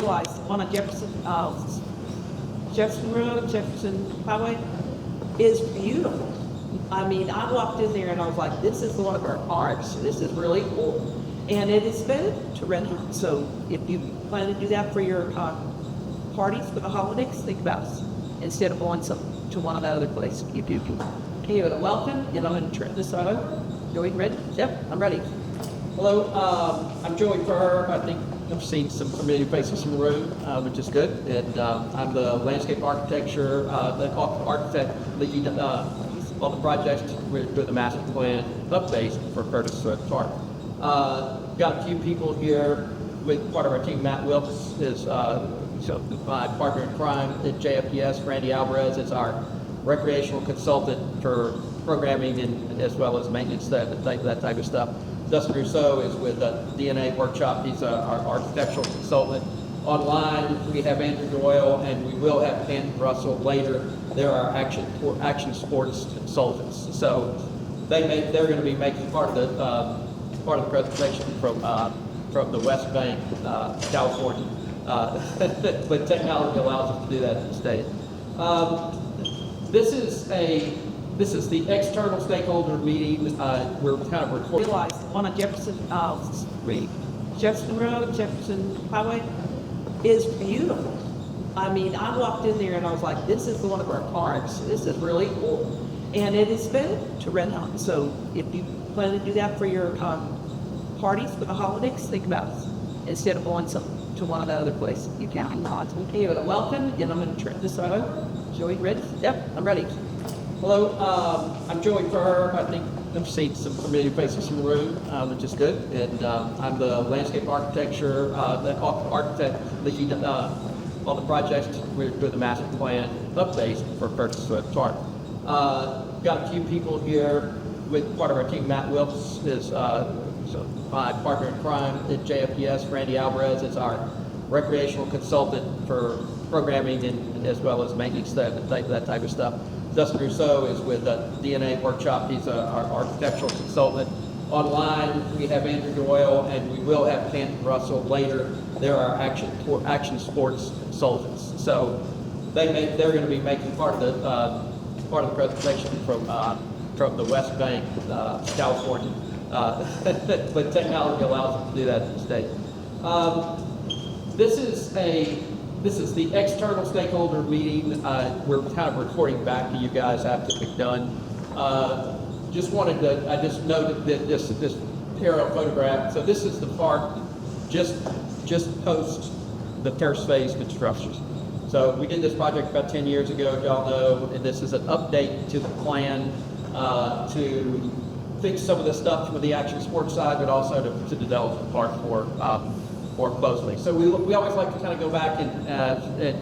realize one on Jefferson Road, Jefferson Highway is beautiful. I mean, I walked in there and I was like, this is one of our parks. This is really cool. And it is better to rent out. So if you plan to do that for your parties for the holidays, think about it. Instead of going to one of the other places. If you can give it a welcome, and I'm going to turn this over. Joey, ready? Yep, I'm ready. Hello, I'm Joey Furr. I think I've seen some familiar faces in the room, which is good. And I'm the landscape architecture, the architect lead on the project. We're doing the master plan update for Perkins Park. Got a few people here with part of our team. Matt Wilkes is my partner in crime at JFPS. Randy Alvarez is our recreational consultant for programming and as well as maintenance, that type of stuff. Dustin Rousseau is with DNA Workshop. He's our architectural consultant. Online, we have Andrew Doyle, and we will have Ken Russell later. They're our action sports consultants. So they're going to be making part of the presentation from the West Bank, California. But technology allows us to do that instead. This is the external stakeholder meeting. We're kind of recording. Realize one on Jefferson Road, Jefferson Highway is beautiful. I mean, I walked in there and I was like, this is one of our parks. This is really cool. And it is better to rent out. So if you plan to do that for your parties for the holidays, think about it. Instead of going to one of the other places. You can. Give it a welcome, and I'm going to turn this over. Joey, ready? Yep, I'm ready. Hello, I'm Joey Furr. I think I've seen some familiar faces in the room, which is good. And I'm the landscape architecture, the architect lead on the project. We're doing the master plan update for Perkins Park. Got a few people here with part of our team. Matt Wilkes is my partner in crime at JFPS. Randy Alvarez is our recreational consultant for programming and as well as maintenance, that type of stuff. Dustin Rousseau is with DNA Workshop. He's our architectural consultant. Online, we have Andrew Doyle, and we will have Ken Russell later. They're our action sports consultants. So they're going to be making part of the presentation from the West Bank, California. But technology allows us to do that instead. This is the external stakeholder meeting. We're kind of reporting back to you guys after we've done. I just noted that this aerial photograph. So this is the park just post the terrace phase construction. So we did this project about 10 years ago, y'all know, and this is an update to the plan to fix some of the stuff with the action sports side, but also to develop the park more closely. So we always like to kind of go back and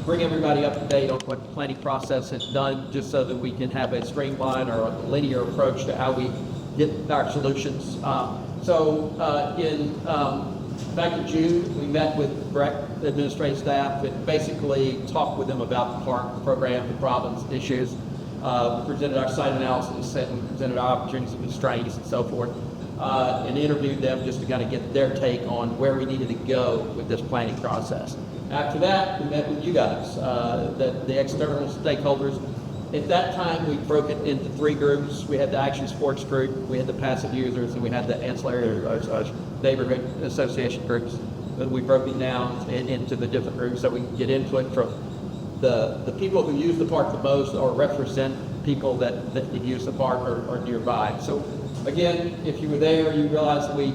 bring everybody up to date on what the planning process has done, just so that we can have a streamlined or a linear approach to how we get our solutions. Back in June, we met with Breck administrative staff and basically talked with them about the park program, the problems, issues. We presented our site analysis and we presented our opportunities and constraints and so forth, and interviewed them just to kind of get their take on where we needed to go with this planning process. After that, we met with you guys, the external stakeholders. At that time, we broke it into three groups. We had the action sports group, we had the passive users, and we had the ancillary neighborhood association groups. And we broke it down into the different groups so we can get input from the people who use the park the most or represent people that use the park or nearby. So again, if you were there, you realize that we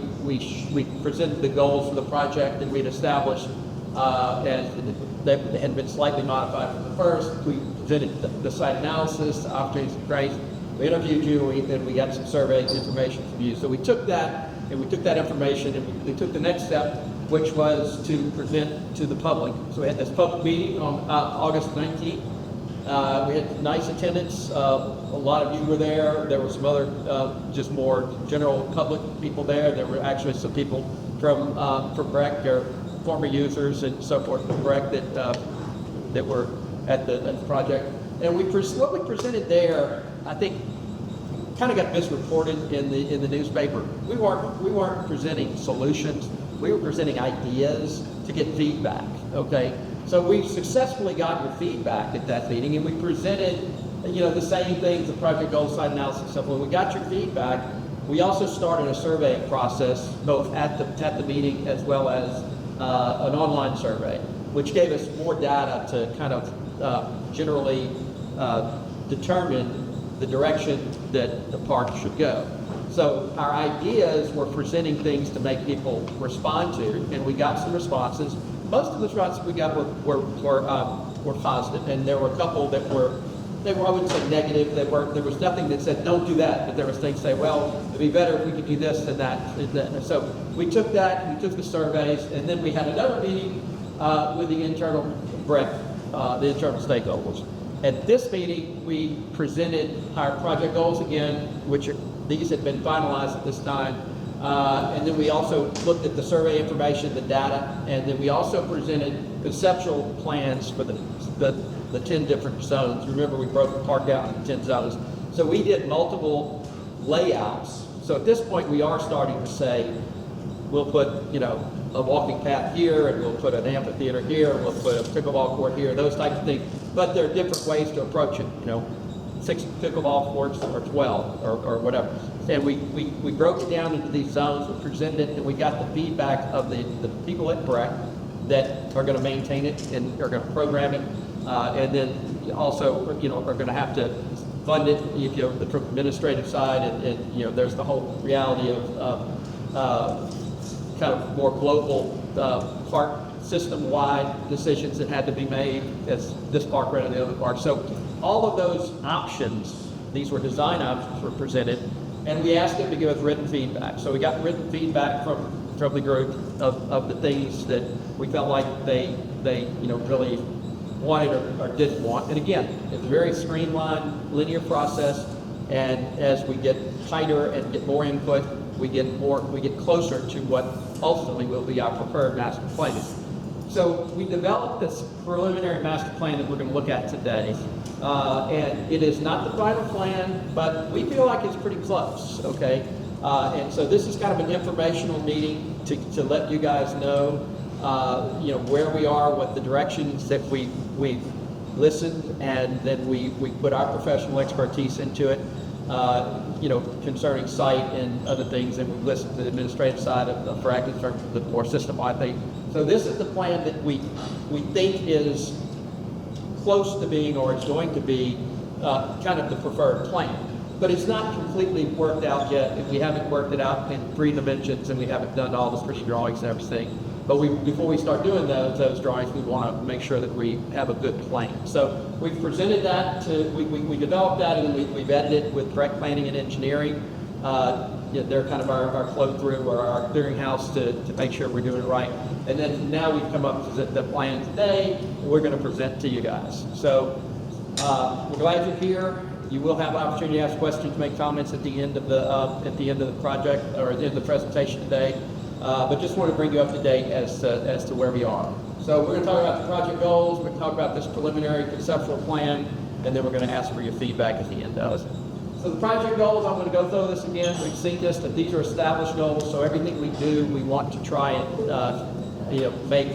presented the goals for the project that we'd established, and they had been slightly modified from the first. We presented the site analysis, the opportunities and grace. We interviewed you, and we got some survey information from you. So we took that, and we took that information, and we took the next step, which was to present to the public. So we had this public meeting on August 19th. We had nice attendance. A lot of you were there. There were some other just more general public people there. There were actually some people from Breck, or former users and so forth from Breck that were at the project. And what we presented there, I think, kind of got misreported in the newspaper. We weren't presenting solutions. We were presenting ideas to get feedback, okay? So we successfully got your feedback at that meeting, and we presented, the same things, the project goal, site analysis, stuff. When we got your feedback, we also started a surveying process, both at the meeting as well as an online survey, which gave us more data to kind of generally determine the direction that the park should go. So our ideas were presenting things to make people respond to, and we got some responses. Most of the responses we got were positive, and there were a couple that were I wouldn't say negative. There was nothing that said don't do that, but there was things that say, well, it'd be better if we could do this and that. And so we took that, we took the surveys, and then we had another meeting with the internal the internal stakeholders. At this meeting, we presented our project goals again, these had been finalized at this time. And then we also looked at the survey information, the data, and then we also presented conceptual plans for the 10 different zones. Remember, we broke the park out into 10 zones. So we did multiple layouts. So at this point, we are starting to say, we'll put, a walking path here, and we'll put an amphitheater here, and we'll put a pickleball court here, those types of things. But there are different ways to approach it, 6 pickleball courts or 12 or whatever. And we broke it down into these zones, we presented it, and we got the feedback of the people at BREC that are going to maintain it and are going to program it, and then also, are going to have to fund it, from the administrative side, and there's the whole reality of kind of more global park system-wide decisions that had to be made as this park ran in the other park. So all of those options, these were design options, were presented, and we asked them to give us written feedback. So we got written feedback from the group of the things that we felt like they really wanted or didn't want. And again, it's a very streamlined, linear process, and as we get tighter and get more input, we get closer to what ultimately will be our preferred master plan. So we developed this preliminary master plan that we're going to look at today. And it is not the final plan, but we feel like it's pretty close, okay? And so this is kind of an informational meeting to let you guys know, where we are, what the directions that we've listened, and then we put our professional expertise into it, concerning site and other things, and we've listened to the administrative side of FRAC in terms of the more system-wide thing. So this is the plan that we think is close to being, or it's going to be, kind of the preferred plan. But it's not completely worked out yet, and we haven't worked it out in 3 dimensions, and we haven't done all the special drawings and everything. But before we start doing those drawings, we want to make sure that we have a good plan. So we've presented that we developed that, and then we've edited it with direct planning and engineering. They're kind of our flow through, or our clearinghouse to make sure we're doing it right. And then now we've come up with the plan today, and we're going to present to you guys. So we're glad you're here. You will have an opportunity to ask questions, make comments at the end of the project, or at the end of the presentation today. But just want to bring you up to date as to where we are. So we're going to talk about the project goals, we're going to talk about this preliminary conceptual plan, and then we're going to ask for your feedback at the end of it. So the project goals, I'm going to go through this again. We've seen this, that these are established goals, so everything we do, we want to try and make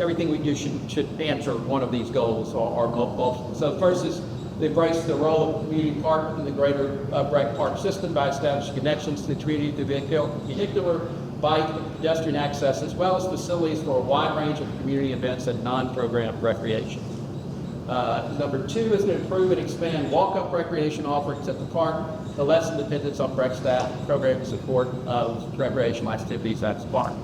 everything we do should answer one of these goals or multiple. So the first is to embrace the role of community park in the greater BREC park system by establishing connections to the community through vehicular, bike, and pedestrian access, as well as facilities for a wide range of community events and non-programmed recreation. Number 2 is to improve and expand walk-up recreation offerings at the park to lessen dependence on BREC staff and program support of recreational activities at the park.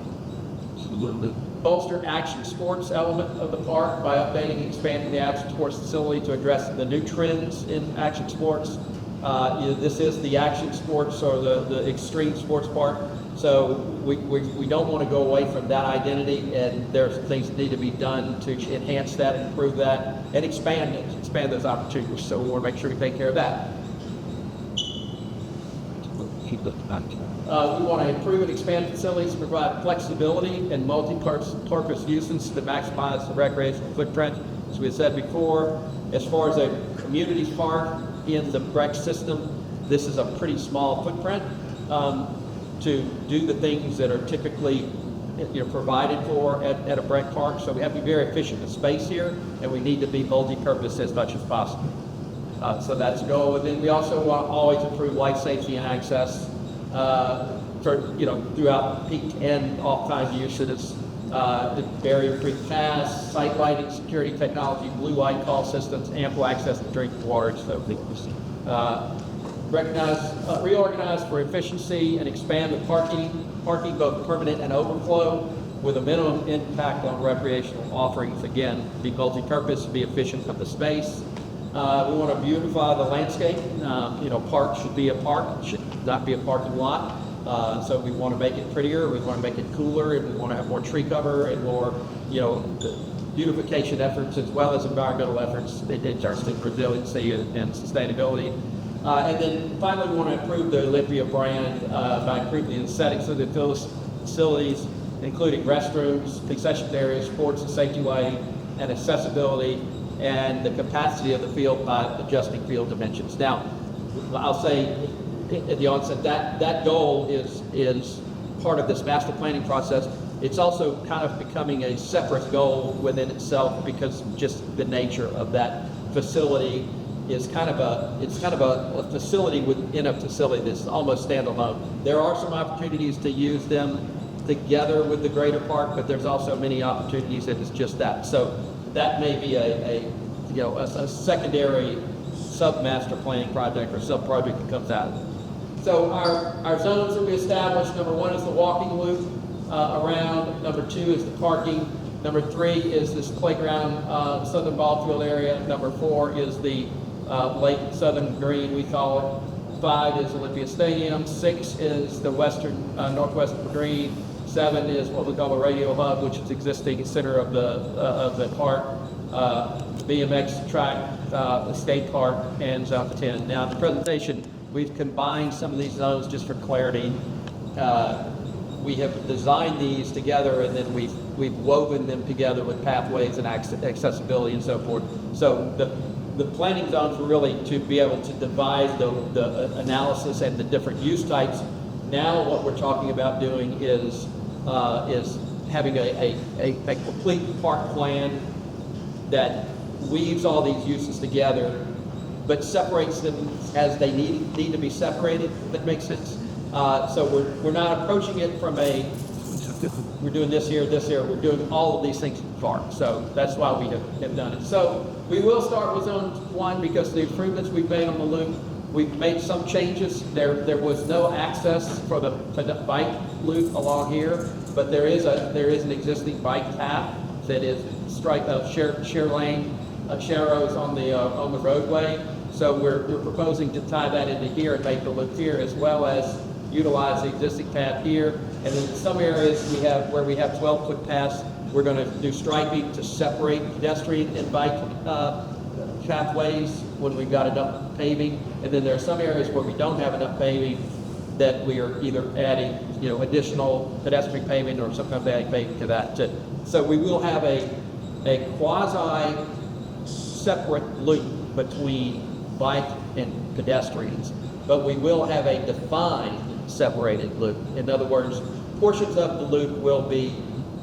Bolster action sports element of the park by updating and expanding the action sports facility to address the new trends in action sports. This is the action sports, or the extreme sports park. So we don't want to go away from that identity, and there's things that need to be done to enhance that, improve that, and expand those opportunities. So we want to make sure we take care of that. We want to improve and expand facilities to provide flexibility and multi-purpose uses to maximize the recreational footprint. As we said before, as far as a community park in the BREC system, this is a pretty small footprint to do the things that are typically provided for at a rec park. So we have to be very efficient with space here, and we need to be multi-purpose as much as possible. So that's a goal. And then we also want to always improve life safety and access throughout peak and off-time uses. Barrier-free paths, site lighting, security technology, blue light call systems, ample access to drinking water, and so things. Reorganize for efficiency and expand the parking both permanent and overflow with a minimum impact on recreational offerings. Again, be multi-purpose, be efficient of the space. We want to beautify the landscape. Park should be a park, should not be a parking lot. So we want to make it prettier, we want to make it cooler, and we want to have more tree cover and more, beautification efforts as well as environmental efforts in terms of resiliency and sustainability. And then finally, we want to improve the Olympia brand by improving the aesthetics of the facilities, including restrooms, concession areas, sports and safety lighting, and accessibility, and the capacity of the field by adjusting field dimensions. Now, I'll say at the onset that goal is part of this master planning process. It's also kind of becoming a separate goal within itself because just the nature of that facility is kind of a facility within a facility that's almost standalone. There are some opportunities to use them together with the greater park, but there's also many opportunities that it's just that. So that may be a secondary sub-master planning project or sub-project that comes out of it. So our zones that we established, number 1 is the walking loop around, number 2 is the parking, number 3 is this playground southern ball field area, number 4 is the Lake Southern Green, we call it, 5 is Olympia Stadium, 6 is the northwestern green, 7 is what we call the radio hub, which is existing center of the park, BMX track, the skate park, and zone 10. Now the presentation, we've combined some of these zones just for clarity. We have designed these together, and then we've woven them together with pathways and accessibility and so forth. So the planning zones were really to be able to devise the analysis and the different use types. Now what we're talking about doing is having a complete park plan that weaves all these uses together, but separates them as they need to be separated, if that makes sense. So we're not approaching it from we're doing this here, we're doing all of these things in the park. So that's why we have done it. So we will start with zone 1 because the improvements we've made on the loop, we've made some changes. There was no access for the bike loop along here, but there is an existing bike path that is share lane, sharrows on the roadway. So we're proposing to tie that into here and make the loop here, as well as utilize the existing path here. And then in some areas where we have 12-foot paths, we're going to do striping to separate pedestrian and bike pathways when we've got enough paving. And then there are some areas where we don't have enough paving that we are either adding, additional pedestrian paving or sometimes adding paving to that. So we will have a quasi separate loop between bike and pedestrians, but we will have a defined separated loop. In other words, portions of the loop will be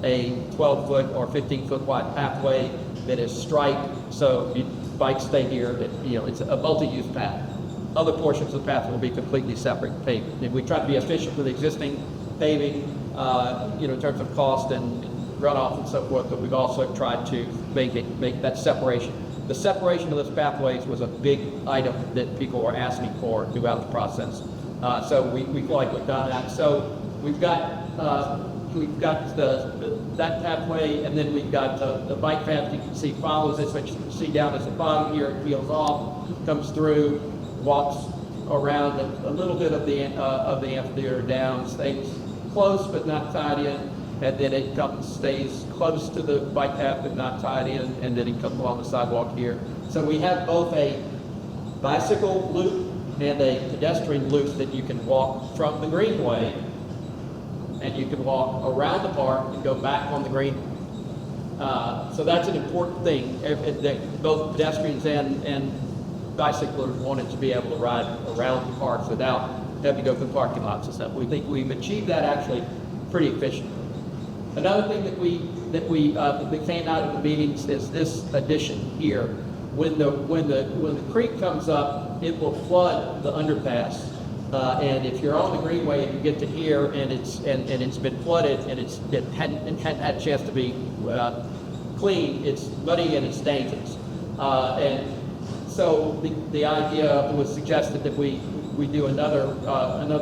a 12-foot or 15-foot wide pathway that is striped, so bikes stay here. It's a multi-use path. Other portions of the path will be completely separate paving. And we try to be efficient with existing paving, in terms of cost and runoff and so forth, but we've also tried to make that separation. The separation of those pathways was a big item that people were asking for throughout the process. So we feel like we've done that. So we've got that pathway, and then we've got the bike path you can see follows this, which you can see down at the bottom here. It peels off, comes through, walks around a little bit of the amphitheater down, stays close but not tied in, and then it stays close to the bike path but not tied in, and then it comes along the sidewalk here. So we have both a bicycle loop and a pedestrian loop that you can walk from the greenway, and you can walk around the park and go back on the green. So that's an important thing. Both pedestrians and bicyclers wanted to be able to ride around the parks without having to go through parking lots and stuff. We think we've achieved that actually pretty efficiently. Another thing that we came out of the meetings is this addition here. When the creek comes up, it will flood the underpass. And if you're on the greenway and you get to here and it's been flooded and it hadn't had a chance to be clean, it's muddy and it's dangerous. And so the idea was suggested that we do another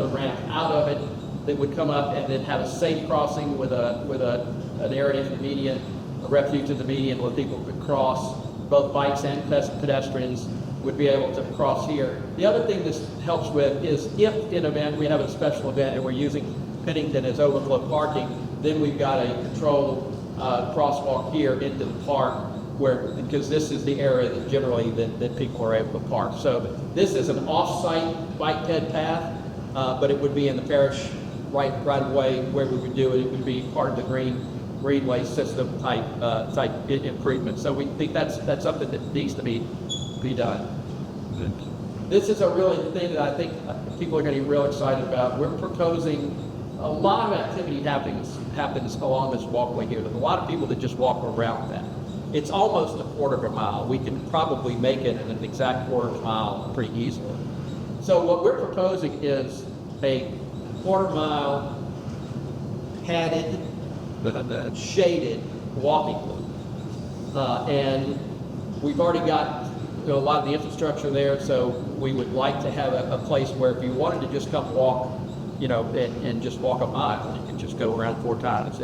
ramp out of it that would come up and then have a safe crossing with an area in the median, a refuge in the median where people could cross. Both bikes and pedestrians would be able to cross here. The other thing this helps with is if in an event we have a special event and we're using Pennington as overflow parking, then we've got a controlled crosswalk here into the park because this is the area that generally that people are able to park. So this is an off-site bike ped path, but it would be in the parish right away where we would do it. It would be part of the greenway system type improvement. So we think that's something that needs to be done. This is a really thing that I think people are going to be real excited about. We're proposing a lot of activity happens along this walkway here. There's a lot of people that just walk around that. It's almost a quarter of a mile. We can probably make it in an exact quarter of a mile pretty easily. So what we're proposing is a quarter-mile padded, shaded walking loop. And we've already got a lot of the infrastructure there, so we would like to have a place where if you wanted to just come walk, and just walk a mile, you can just go around 4 times.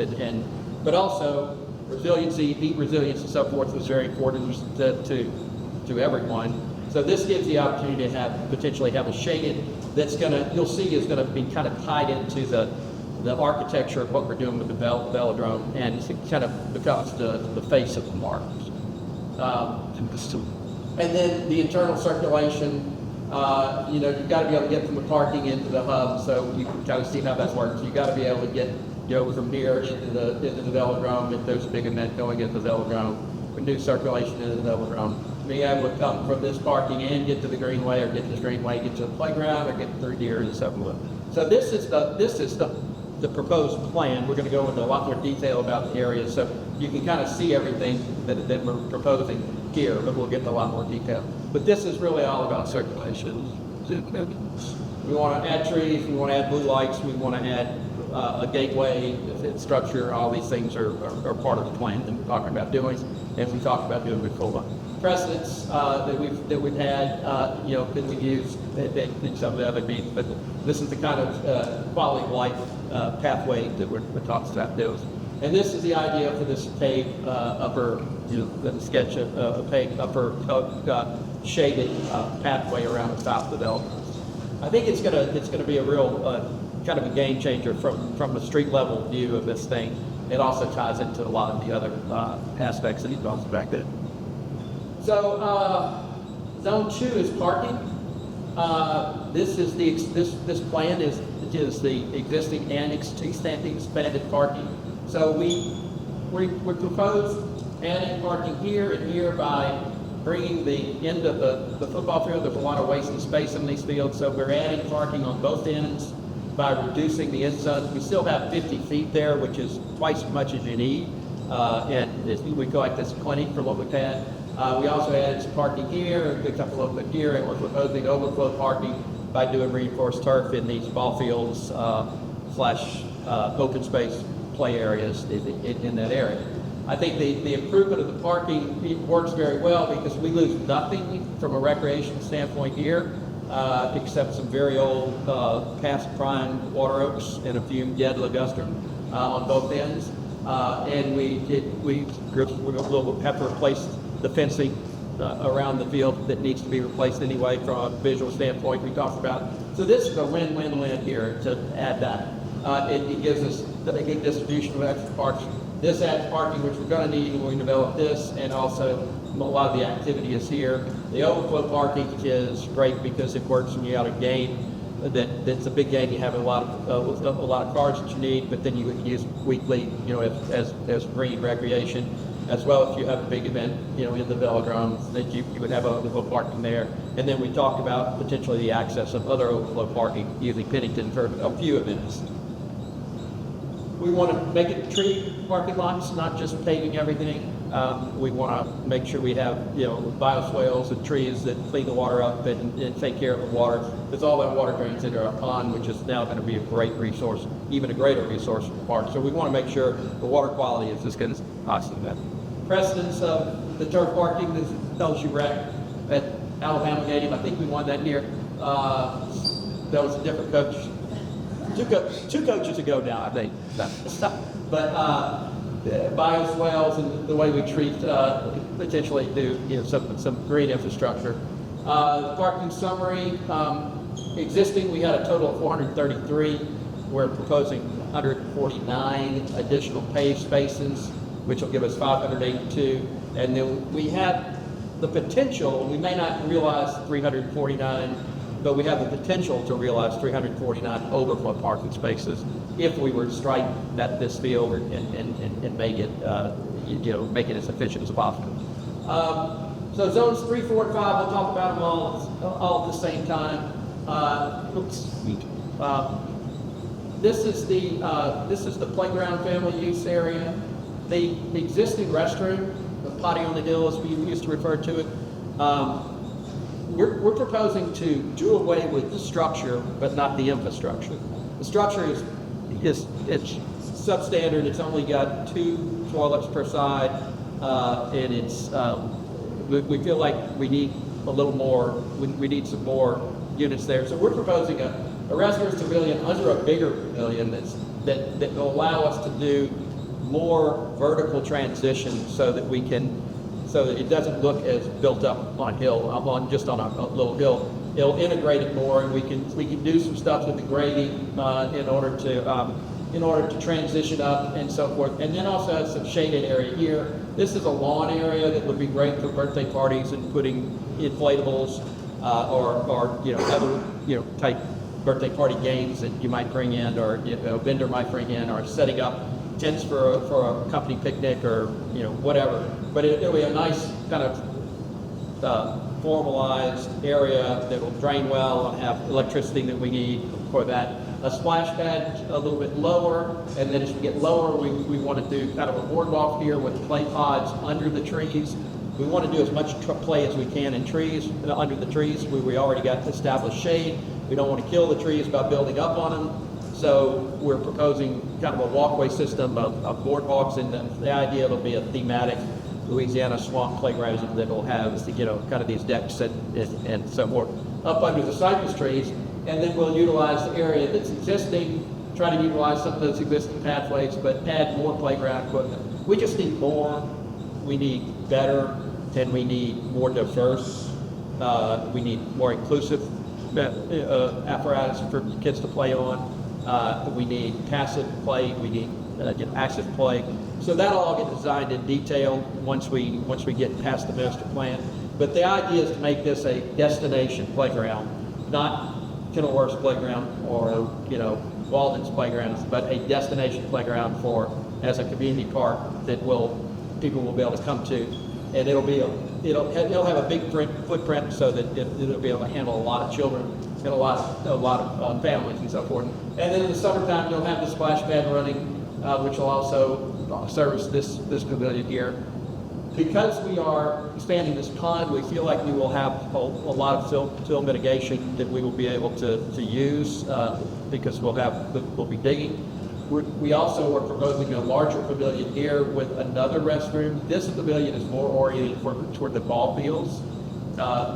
But also, resiliency, heat resilience and so forth is very important to everyone. So this gives the opportunity to potentially have a shaded you'll see is going to be kind of tied into the architecture of what we're doing with the velodrome, and it kind of becomes the face of the park. And then the internal circulation, you've got to be able to get from the parking into the hub, so you can kind of see how that works. You've got to be able to get from here into the velodrome if there's a big event going into the velodrome, with new circulation into the velodrome. Being able to come from this parking and get to the greenway, or get to the greenway, get to the playground, or get through here and so forth. So this is the proposed plan. We're going to go into a lot more detail about the area, so you can kind of see everything that we're proposing here, but we'll get into a lot more detail. But this is really all about circulation. We want to add trees, we want to add blue lights, we want to add a gateway structure. All these things are part of the plan that we're talking about doing, and we talked about doing before. Precedents that we've had, that we use in some of the other meetings, but this is the kind of quality of life pathway that we're talking about doing. And this is the idea for this paved upper, the sketch of a paved upper shaded pathway around the top of the development. I think it's gonna be a real kind of a game changer from the street level view of this thing. It also ties into a lot of the other aspects that he talks back there. So zone 2 is parking. This plan is the existing annex to expanded parking. So we propose adding parking here and here by bringing the end of the football field. There's a lot of wasted space in these fields, so we're adding parking on both ends by reducing the end zones. We still have 50 feet there, which is twice as much as you need, and we feel like that's plenty for what we've had. We also added some parking here, and picked up a little bit here, and we're proposing overflow parking by doing reinforced turf in these ball fields slash open space play areas in that area. I think the improvement of the parking works very well because we lose nothing from a recreation standpoint here, except some very old past prime water oaks and a few dead ligustrum on both ends. And we'll have to replace the fencing around the field that needs to be replaced anyway from a visual standpoint we talked about. So this is a win-win-win here to add that. It gives us the big distribution of extra parks. This adds parking, which we're going to need when we develop this, and also a lot of the activity is here. The overflow parking is great because it works when you have a game that's a big game. You have a lot of cars that you need, but then you would use weekly, as green recreation, as well if you have a big event, in the velodrome, that you would have overflow parking there. And then we talked about potentially the access of other overflow parking using Pennington for a few events. We want to make it tree parking lots, not just paving everything. We want to make sure we have, bioswales and trees that clean the water up and take care of the water. Because all that water drains into our pond, which is now going to be a great resource, even a greater resource for the park. So we want to make sure the water quality is as good as possible. Precedence of the turf parking, this tells you rec at Alabama game. I think we won that year. That was a different coach. Two coaches ago now, I think. But bioswales and the way we treat, potentially do some green infrastructure. Parking summary, existing, we had a total of 433. We're proposing 149 additional paved spaces, which will give us 582. And then we have the potential, we may not realize 349, but we have the potential to realize 349 overflow parking spaces if we were to strike this field and make it, make it as efficient as possible. So zones 3, 4, and 5, we'll talk about them all at the same time. This is the playground family use area. The existing restroom, the potty on the hill, as we used to refer to it. We're proposing to do away with the structure, but not the infrastructure. The structure is it's substandard. It's only got 2 toilets per side, and it's we feel like we need a little more. We need some more units there. So we're proposing a residence pavilion under a bigger pavilion that will allow us to do more vertical transition so that it doesn't look as built up on just on a little hill. It'll integrate it more, and we can do some stuff with the grading in order to transition up and so forth. And then also has some shaded area here. This is a lawn area that would be great for birthday parties and putting inflatables or other type birthday party games that you might bring in, or a vendor might bring in, or setting up tents for a company picnic or whatever. But it'll be a nice kind of formalized area that will drain well and have electricity that we need for that. A splash pad a little bit lower, and then as we get lower, we want to do kind of a boardwalk here with play pods under the trees. We want to do as much play as we can in trees, under the trees. We already got established shade. We don't want to kill the trees by building up on them. So we're proposing kind of a walkway system of boardwalks, and the idea it'll be a thematic Louisiana swamp playground that will have kind of these decks and so forth up under the cypress trees. And then we'll utilize the area that's existing, try to utilize some of those existing pathways, but add more playground equipment. We just need more. We need better, and we need more diverse. We need more inclusive apparatus for kids to play on. We need passive play. We need active play. So that'll all get designed in detail once we get past the master plan. But the idea is to make this a destination playground, not Kenilworth's playground or Walden's playground, but a destination playground as a community park that people will be able to come to, and it'll have a big footprint so that it'll be able to handle a lot of children and a lot of families and so forth. And then in the summertime, you'll have the splash pad running, which will also service this pavilion here. Because we are expanding this pond, we feel like we will have a lot of fill mitigation that we will be able to use because we'll be digging. We also are proposing a larger pavilion here with another restroom. This pavilion is more oriented toward the ball fields.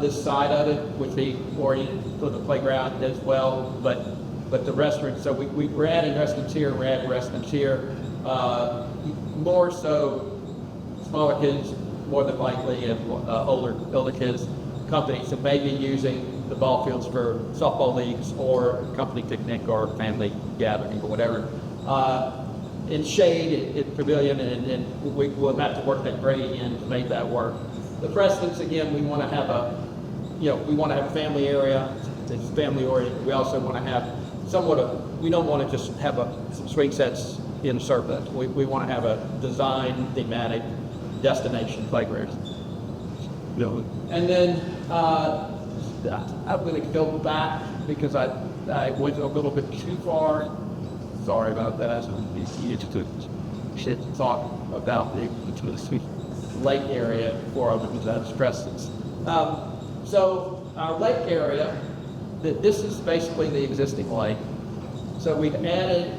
This side of it would be oriented for the playground as well, but the restroom. So we're adding restrooms here. We're adding restrooms here. More so. Smaller kids, more than likely, and older kids, companies that may be using the ball fields for softball leagues or company picnic or family gathering or whatever. In shade, in pavilion, and we'll have to work that grading in to make that work. The precedence, again, we want to have a family area. It's family oriented. We also want to have we don't want to just have some swing sets in surface. We want to have a design thematic destination playground. And then I'm going to go back because I went a little bit too far. sorry about that. You should talk about the lake area for that stresses. So our lake area, this is basically the existing lake. So we've added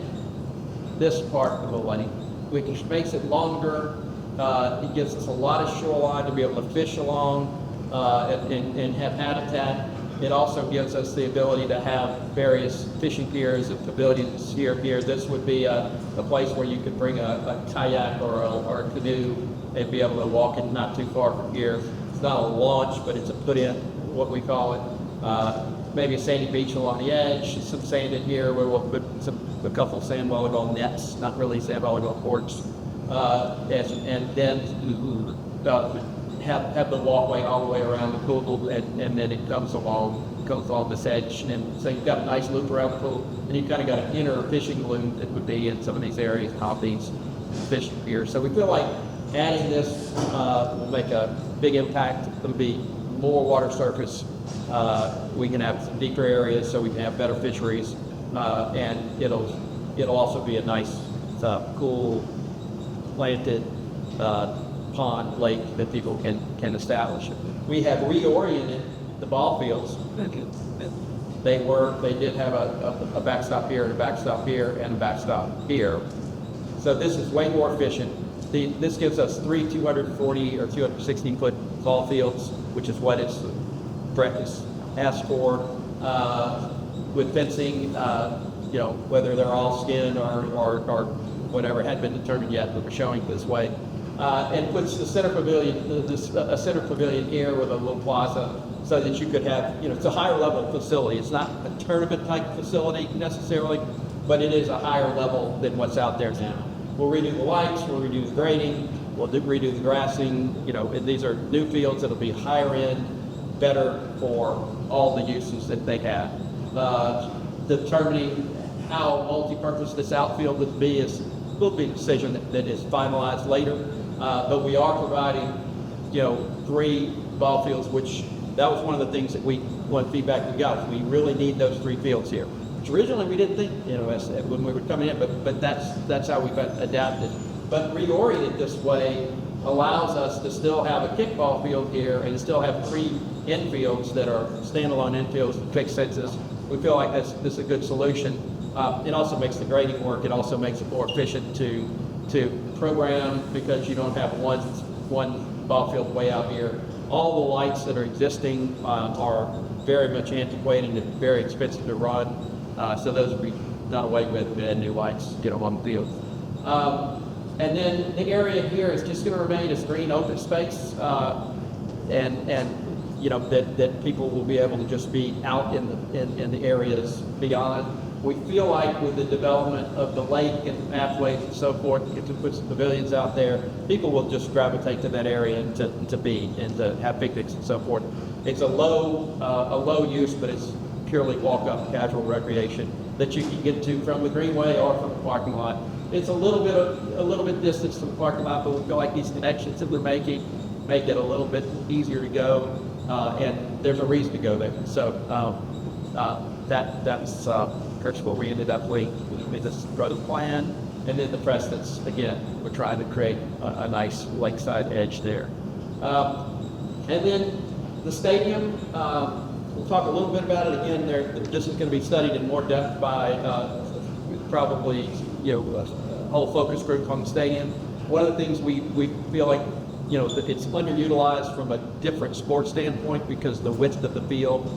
this part of the lake, which makes it longer. It gives us a lot of shoreline to be able to fish along and have habitat. It also gives us the ability to have various fishing piers, the ability to steer here. This would be a place where you could bring a kayak or a canoe and be able to walk it not too far from here. It's not a launch, but it's a put in, what we call it. Maybe a sandy beach along the edge, some sand in here where we'll put a couple of sand volleyball nets, not really sand volleyball courts. And then have the walkway all the way around the pool, and then it goes along this edge, and so you've got a nice loop around the pool, and you've kind of got an inner fishing loop that would be in some of these areas, off these fishing piers. So we feel like adding this will make a big impact. There'll be more water surface. We can have some deeper areas, so we can have better fisheries, and it'll also be a nice, cool, planted pond, lake that people can establish. We have reoriented the ball fields. They did have a backstop here and a backstop here and a backstop here. So this is way more efficient. This gives us 3 240 or 216 foot ball fields, which is what Brett has asked for, with fencing, whether they're all skin or whatever had been determined yet, but we're showing this way. And puts the center pavilion, a center pavilion here with a little plaza, so that you could have, it's a higher level facility. It's not a tournament type facility necessarily, but it is a higher level than what's out there now. We'll redo the lights, we'll redo the grading, we'll redo the grassing, and these are new fields that'll be higher end, better for all the uses that they have. Determining how multi-purpose this outfield would be will be a decision that is finalized later. But we are providing, 3 ball fields, which that was one of the things that one feedback we got. We really need those 3 fields here. Which originally we didn't think, when we were coming in, but that's how we got adapted. But reoriented this way allows us to still have a kickball field here and still have 3 infields that are standalone infields with fixed fences. We feel like this is a good solution. It also makes the grading work. It also makes it more efficient to program, because you don't have one ball field way out here. All the lights that are existing are very much antiquated and very expensive to run. So those will be done away with and new lights on the field. And then the area here is just going to remain as green open space, and that people will be able to just be out in the areas beyond. We feel like with the development of the lake and the pathways and so forth, get to put some pavilions out there, people will just gravitate to that area and to be and to have picnics and so forth. It's a low use, but it's purely walk-up casual recreation that you can get to from the greenway or from the parking lot. It's a little bit distance from the parking lot, but we feel like these connections that we're making make it a little bit easier to go, and there's a reason to go there. So that's what we ended up with. We made this growth plan, and then the precedents. Again, we're trying to create a nice lakeside edge there. And then the stadium, we'll talk a little bit about it again. This is going to be studied in more depth by probably a whole focus group on the stadium. One of the things we feel like that it's underutilized from a different sports standpoint, because the width of the field,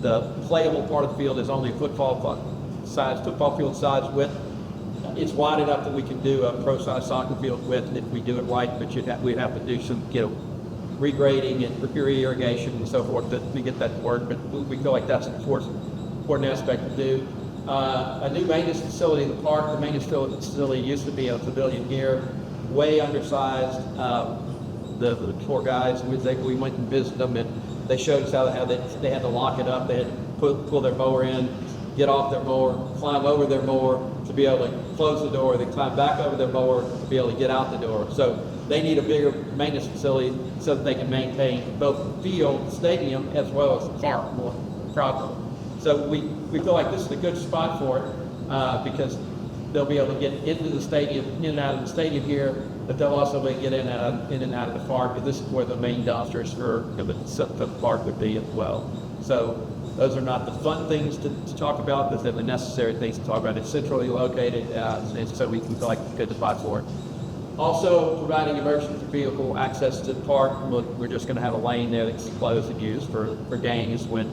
the playable part of the field is only football field size width. It's wide enough that we can do a pro-size soccer field width if we do it right, but we'd have to do some regrading and irrigation and so forth to get that to work. But we feel like that's an important aspect to do. A new maintenance facility in the park. The maintenance facility used to be a pavilion here, way undersized. The poor guys, we went and visited them, and they showed us how they had to lock it up. They had to pull their mower in, get off their mower, climb over their mower to be able to close the door, then climb back over their mower to be able to get out the door. So they need a bigger maintenance facility so that they can maintain both the field, the stadium, as well as the park more properly. So we feel like this is a good spot for it, because they'll be able to get into the stadium, in and out of the stadium here, but they'll also be able to get in and out of the park. And this is where the main dumpsters for the park would be as well. So those are not the fun things to talk about, but they're the necessary things to talk about. It's centrally located, and so we can feel like it's a good spot for it. Also, providing emergency vehicle access to the park. We're just going to have a lane there that's closed and used for games when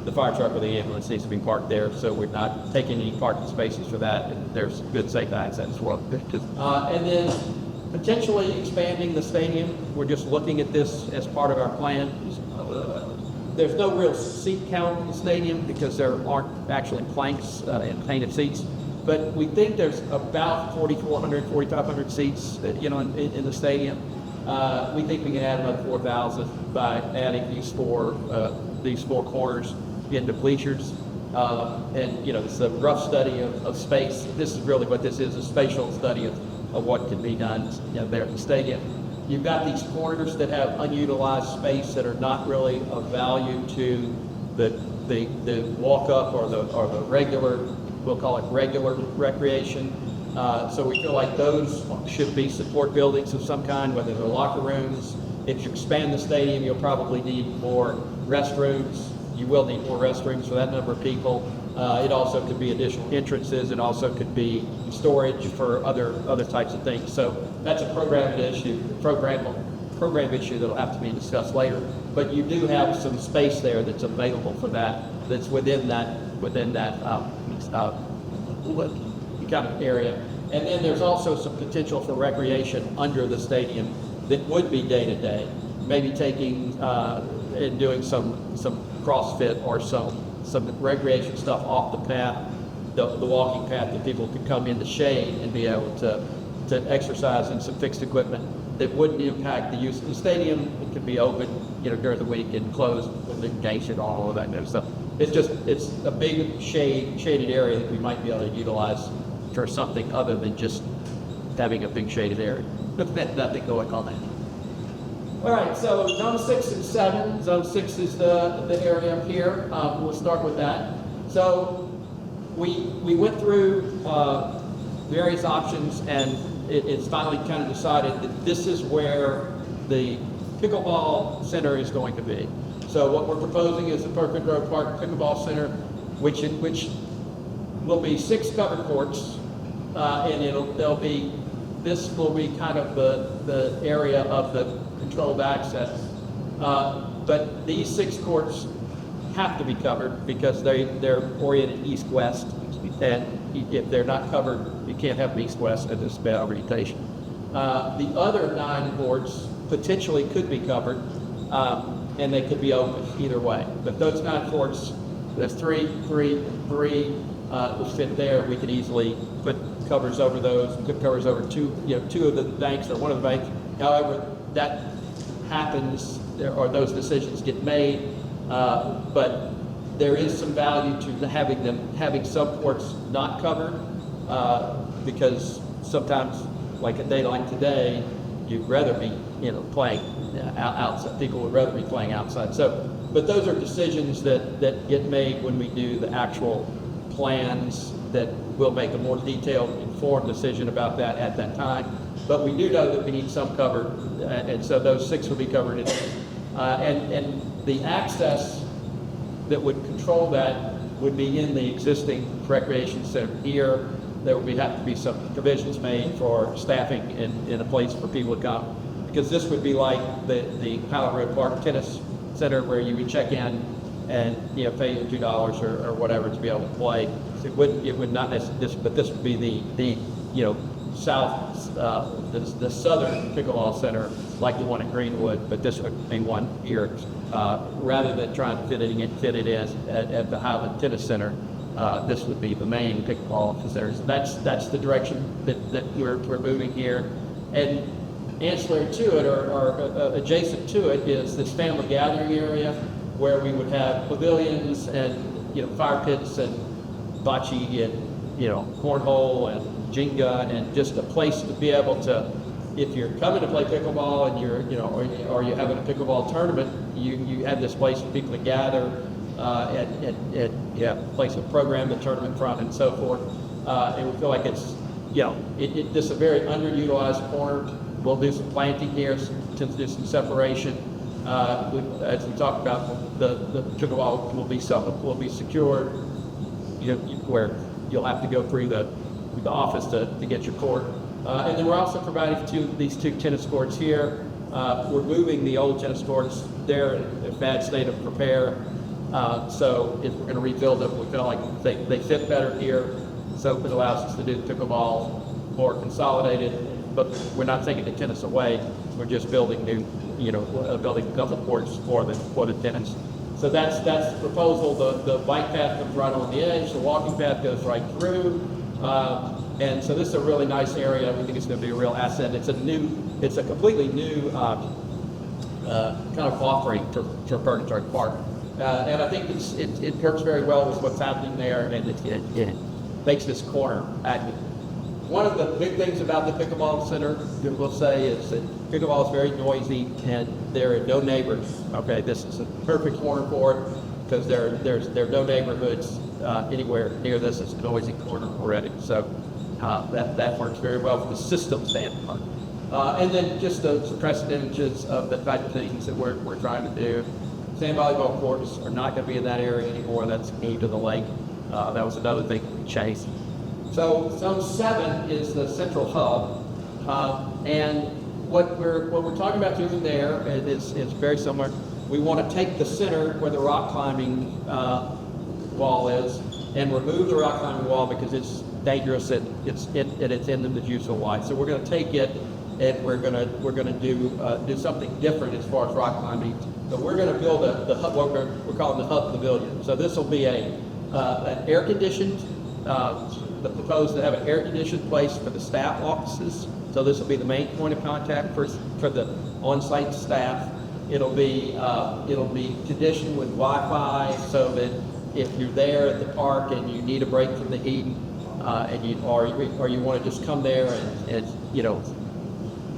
the fire truck or the ambulance needs to be parked there. So we're not taking any parking spaces for that, and there's good safe access as well. And then potentially expanding the stadium. We're just looking at this as part of our plan. There's no real seat count in the stadium because there aren't actually planks and painted seats. But we think there's about 4,400, 4,500 seats, in the stadium. We think we can add another 4,000 by adding these four corners into bleachers. And it's a rough study of space. This is really what this is, a spatial study of what can be done there at the stadium. You've got these corners that have unutilized space that are not really of value to the walk-up or the regular, we'll call it regular recreation. So we feel like those should be support buildings of some kind, whether they're locker rooms. If you expand the stadium, you'll probably need more restrooms. You will need more restrooms for that number of people. It also could be additional entrances. It also could be storage for other types of things. So that's a program issue that'll have to be discussed later. But you do have some space there that's available for that. That's within that kind of area. And then there's also some potential for recreation under the stadium that would be day to day. Maybe taking and doing some CrossFit or some recreation stuff off the path, the walking path, that people could come in the shade and be able to exercise in some fixed equipment that wouldn't impact the use of the stadium. It could be open, during the week and closed with the gates and all of that kind of stuff. It's a big shaded area that we might be able to utilize for something other than just having a big shaded area. Nothing going on there. All right, so zone 6 and 7. Zone 6 is the area up here. We'll start with that. So we went through various options, and it's finally kind of decided that this is where the pickleball center is going to be. So what we're proposing is the Perkins Road Park Pickleball Center, which will be 6 covered courts, and this will be kind of the area of the controlled access. But these 6 courts have to be covered because they're oriented east-west, and if they're not covered, you can't have them east-west, and it's bad orientation. The other 9 courts potentially could be covered, and they could be open either way. But those 9 courts, there's 3 will fit there. We could easily put covers over those, put covers over 2 of the banks or one of the banks. However, that happens, or those decisions get made, but there is some value to having some courts not covered, because sometimes, like a day like today, you'd rather be playing outside. People would rather be playing outside. So, but those are decisions that get made when we do the actual plans, that we'll make a more detailed, informed decision about that at that time. But we do know that we need some covered, and so those 6 will be covered. And the access that would control that would be in the existing recreation center here. There would have to be some provisions made for staffing in a place for people to come, because this would be like the Pilot Road Park Tennis Center, where you would check in and pay $2 or whatever to be able to play. So it would not necessarily, but this would be the south, the southern pickleball center, like the one at Greenwood, but this would be one here, rather than trying to fit it in at the Highland Tennis Center. This would be the main pickleball center. So that's the direction that we're moving here. And ancillary to it, or adjacent to it, is this family gathering area, where we would have pavilions and fire pits and bocce and cornhole and Jenga, and just a place to be able to, if you're coming to play pickleball and or you're having a pickleball tournament, you have this place for people to gather, and place to program the tournament from and so forth. And we feel like this is a very underutilized corner. We'll do some planting here to do some separation. As we talked about, the pickleball will be secured, where you'll have to go through the office to get your court. And then we're also providing these two tennis courts here. We're moving the old tennis courts. They're in a bad state of repair. So if we're going to rebuild them, we feel like they fit better here. So it allows us to do pickleball more consolidated, but we're not taking the tennis away. We're just building new, building a couple of courts for the tennis. So that's the proposal. The bike path comes right on the edge. The walking path goes right through. And so this is a really nice area. We think it's going to be a real asset. It's a completely new kind of offering for Perkins Park. And I think it works very well with what's happening there, and it makes this corner active. One of the big things about the pickleball center, we'll say, is that pickleball is very noisy, and there are no neighbors. Okay, this is a perfect corner for it because there are no neighborhoods anywhere near this. It's a noisy corner already, so that works very well from the system standpoint. And then just some precedentages of the type of things that we're trying to do. Sand volleyball courts are not going to be in that area anymore. That's key to the lake. That was another thing we chased. So Zone 7 is the central hub, and what we're talking about doing there is very similar. We want to take the center where the rock climbing wall is and remove the rock climbing wall because it's dangerous and it's in the use of light. So we're going to take it and we're going to do something different as far as rock climbing. So we're going to build the hub, what we're calling the hub pavilion. So this will be an air conditioned. The proposed to have an air-conditioned place for the staff offices. So this will be the main point of contact for the on-site staff. It'll be conditioned with Wi-Fi so that if you're there at the park and you need a break from the heat, or you want to just come there and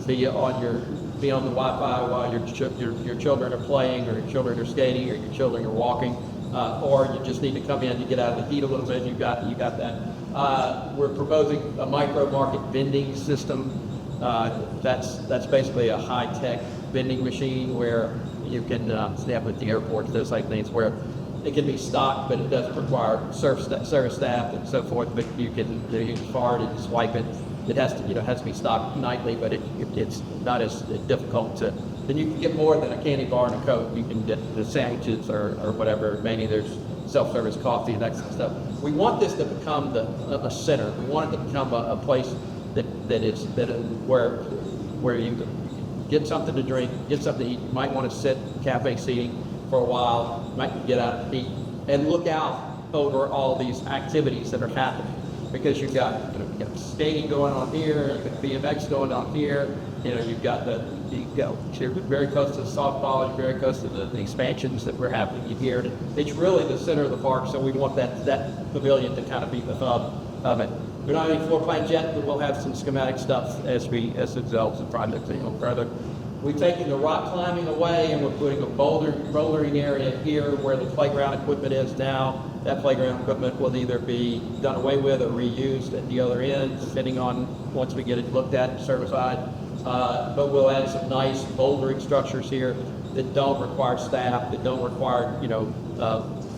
be on the Wi-Fi while your children are playing, or your children are skating, or your children are walking. Or you just need to come in to get out of the heat a little bit. You got that. We're proposing a micro market vending system. That's basically a high-tech vending machine where you can stand at the airport, those type things, where it can be stocked, but it doesn't require service staff and so forth. But you can card and swipe it. It has to be stocked nightly, but it's not as difficult to. Then you can get more than a candy bar and a Coke. You can get the sandwiches or whatever. Maybe there's self-service coffee and that kind of stuff. We want this to become a center. We want it to become a place where you get something to drink, get something to eat. You might want to sit cafe seating for a while. You might get out and eat and look out over all these activities that are happening. Because you've got skating going on here, you've got BMX going on here. You've got you're very close to the softball, you're very close to the expansions that we're having here. It's really the center of the park, so we want that pavilion to kind of be the hub of it. We don't have any floor plans yet, but we'll have some schematic stuff as it develops the project further. We've taken the rock climbing away, and we're putting a bouldering area here where the playground equipment is now. That playground equipment will either be done away with or reused at the other end, depending on once we get it looked at and certified. But we'll add some nice bouldering structures here that don't require staff, that don't require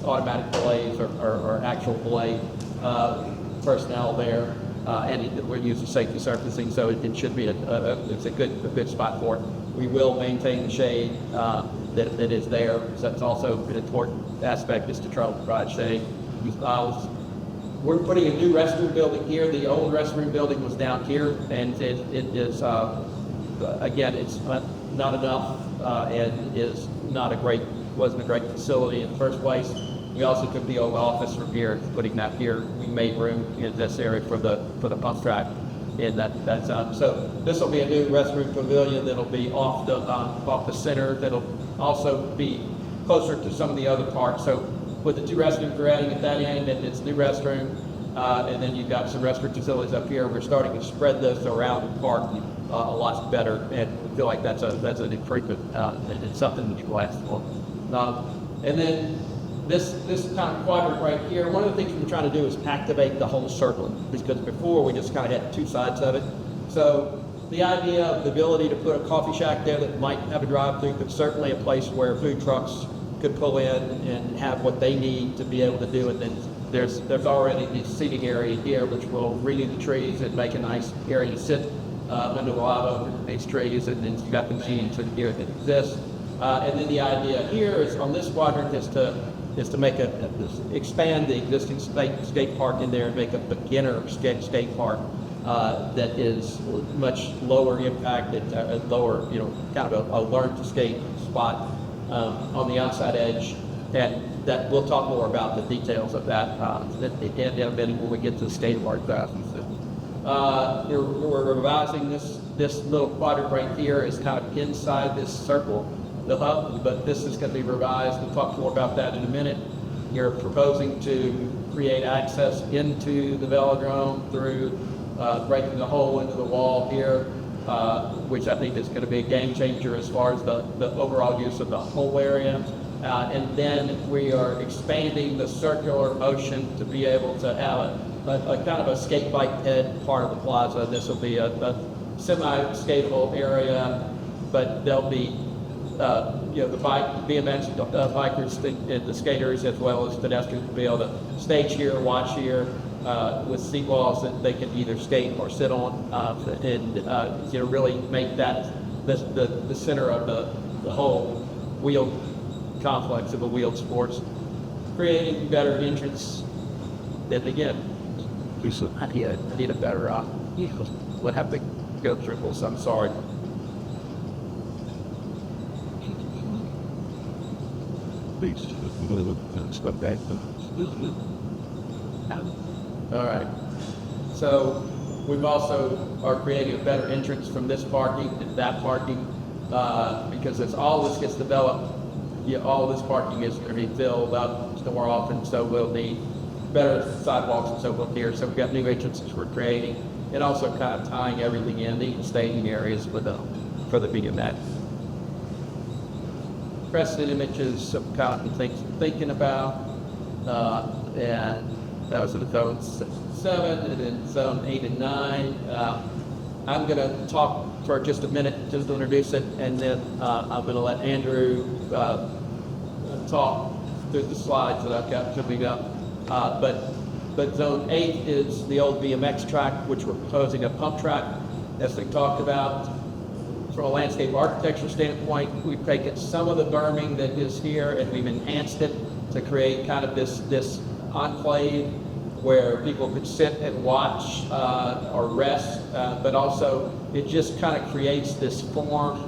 automatic belays or actual belay personnel there. And we're using safety surfacing, so it should be it's a good spot for it. We will maintain the shade that is there. So that's also an important aspect, is to try to provide shade. We're putting a new restroom building here. The old restroom building was down here, and it is again, it's not enough and wasn't a great facility in the first place. We also took the old office from here, putting that here. We made room in this area for the pump track. And that's so this will be a new restroom pavilion that'll be off the center. That'll also be closer to some of the other parks. So with the two restrooms we're adding at that end, and it's new restroom, and then you've got some restroom facilities up here. We're starting to spread this around the park a lot better, and we feel like that's an improvement and it's something that you will ask for. And then this kind of quadrant right here, one of the things we're trying to do is activate the whole circle, because before we just kind of had two sides of it. So the idea of the ability to put a coffee shack there that might have a drive-through, but certainly a place where food trucks could pull in and have what they need to be able to do it. Then there's already the seating area here, which will renew the trees and make a nice area to sit under the lava over these trees, and then you've got the machines here that exist. And then the idea here is on this quadrant is to make expand the existing skate park in there and make a beginner skate park that is much lower impact, lower, kind of a learn to skate spot on the outside edge. And that we'll talk more about the details of that in a minute when we get to the skate park classes. We're revising this little quadrant right here is kind of inside this circle, the hub, but this is going to be revised. We'll talk more about that in a minute. You're proposing to create access into the velodrome through breaking the hole into the wall here, which I think is going to be a game changer as far as the overall use of the whole area. And then we are expanding the circular motion to be able to have a kind of a skate bike head part of the plaza. This will be a semi-skatable area, but there'll be the BMX bikers and the skaters as well as pedestrians will be able to stage here, watch here with seat walls that they can either skate or sit on, and really make that the center of the whole wheel complex of the wheeled sports, creating better entrance. Then again, I need a better what have to go through, so I'm sorry. All right. So we've also are creating a better entrance from this parking to that parking because as all this gets developed, all this parking is going to be filled up more often, so we'll need better sidewalks and so forth here. So we've got new entrances we're creating, and also kind of tying everything in, the staging areas for the BMX. Precedent images of kind of things I'm thinking about, and that was in zone 7, and then zone 8 and 9. I'm going to talk for just a minute just to introduce it, and then I'm going to let Andrew talk through the slides that I've got coming up. But zone 8 is the old BMX track, which we're proposing a pump track, as we talked about. From a landscape architecture standpoint, we've taken some of the berming that is here and we've enhanced it to create kind of this enclave where people could sit and watch or rest, but also it just kind of creates this form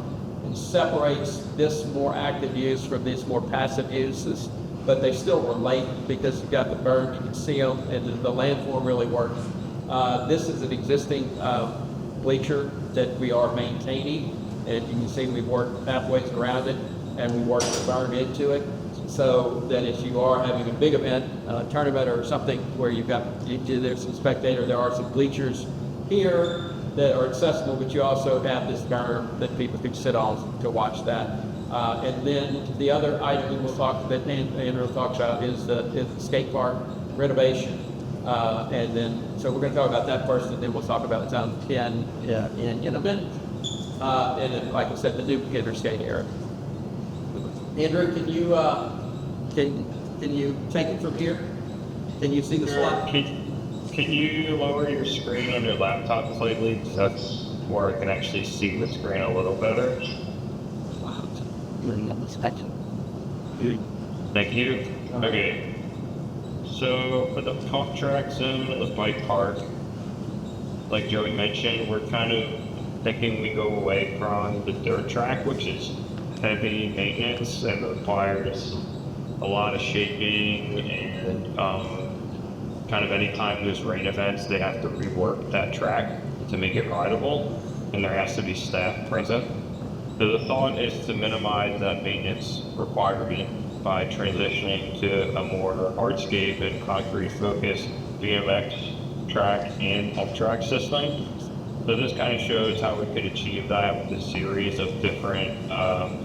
and separates this more active use from these more passive uses, but they still relate because you've got the berm, you can see them, and the landform really works. This is an existing bleacher that we are maintaining, and you can see we've worked pathways around it, and we worked the berm into it, so that if you are having a big event, tournament or something where there's some spectator, there are some bleachers here that are accessible, but you also have this berm that people can sit on to watch that. And then the other item that Andrew talks about is the skate park renovation. And then, so we're going to talk about that first, and then we'll talk about zone 10 in a minute. And then, like I said, the new beginner skate area. Andrew, can you take it from here? Can you see the slide? Can you lower your screen on your laptop slightly? That's where I can actually see the screen a little better. Thank you. Okay. So for the pump track zone of the bike park, like Joey mentioned, we're kind of thinking we go away from the dirt track, which is heavy maintenance and requires a lot of shaping, and kind of anytime there's rain events, they have to rework that track to make it rideable, and there has to be staff present. So the thought is to minimize that maintenance requirement by transitioning to a more hardscape and concrete focused BMX track and up track system. So this kind of shows how we could achieve that with a series of different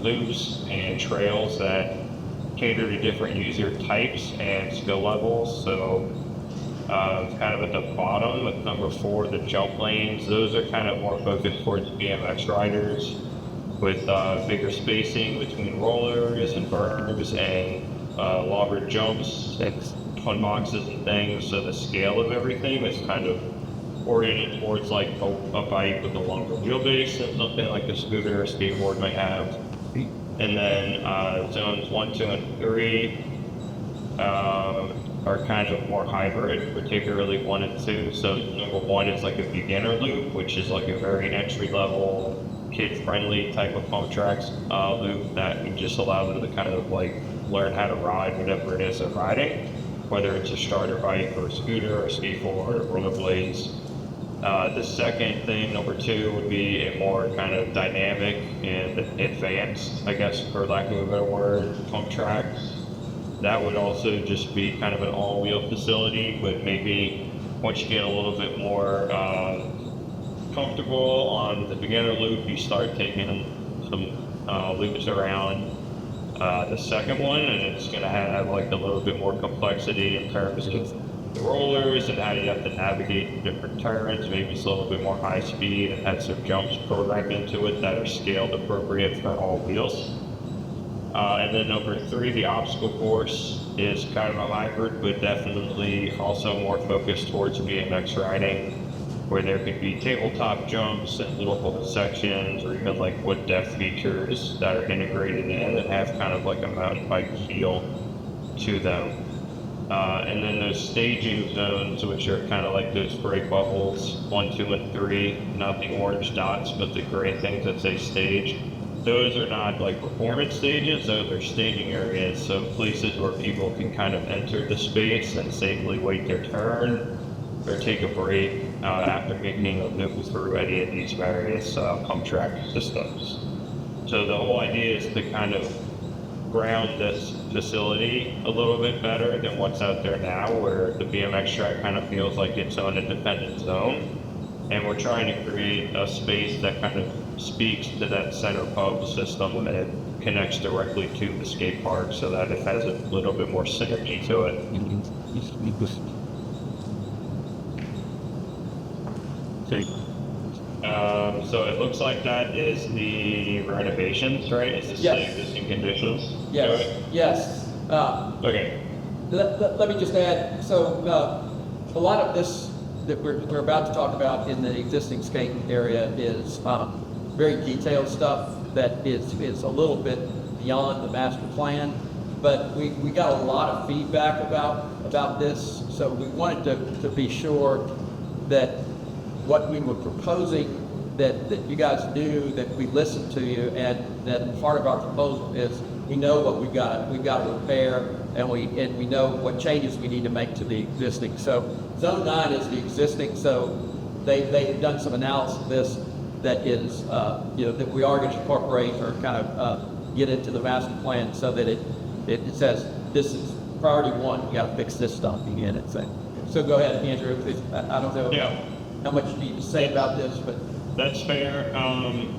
loops and trails that cater to different user types and skill levels. So kind of at the bottom with number 4, the jump lanes, those are kind of more focused towards BMX riders with bigger spacing between rollers and berms and longer jumps on boxes and things. So the scale of everything is kind of oriented towards like a bike with a longer wheelbase and something like a scooter or skateboard might have. And then zones 1, 2, and 3 are kind of more hybrid, particularly 1 and 2. So number 1 is like a beginner loop, which is like a very entry-level, kid-friendly type of pump tracks loop that would just allow them to kind of like learn how to ride whatever it is they're riding, whether it's a starter bike or a scooter or a skateboard or rollerblades. The second thing, number 2, would be a more kind of dynamic and advanced, I guess, for lack of a better word, pump track. That would also just be kind of an all-wheel facility, but maybe once you get a little bit more comfortable on the beginner loop, you start taking some loops around the second one, and it's going to have like a little bit more complexity in terms of the rollers and how you have to navigate different turns. Maybe it's a little bit more high speed and had some jumps programmed into it that are scaled appropriate for all wheels. And then number 3, the obstacle course is kind of a hybrid, but definitely also more focused towards BMX riding, where there could be tabletop jumps and little sections, or even like wood depth features that are integrated in and have kind of like a mountain bike feel to them. And then those staging zones, which are kind of like those gray bubbles, 1, 2, and 3, not the orange dots, but the gray things that say stage. Those are not like performance stages, those are staging areas, so places where people can kind of enter the space and safely wait their turn or take a break after making a move through any of these various pump track systems. So the whole idea is to kind of ground this facility a little bit better than what's out there now, where the BMX track kind of feels like its own independent zone. And we're trying to create a space that kind of speaks to that center pub system and it connects directly to the skate park so that it has a little bit more synergy to it. So it looks like that is the renovations, right? Is this the existing conditions? Yes, yes. Okay. Let me just add, so a lot of this that we're about to talk about in the existing skate area is very detailed stuff that is a little bit beyond the master plan, but we got a lot of feedback about this, so we wanted to be sure that what we were proposing that you guys knew, that we listened to you, and that part of our proposal is we know what we've got to repair, and we know what changes we need to make to the existing. So Zone 9 is the existing, so they've done some analysis of this that is, that we are going to incorporate or kind of get into the master plan so that it says this is priority 1, you got to fix this stuff in it. So go ahead, Andrew. I don't know how much you need to say about this, but that's fair.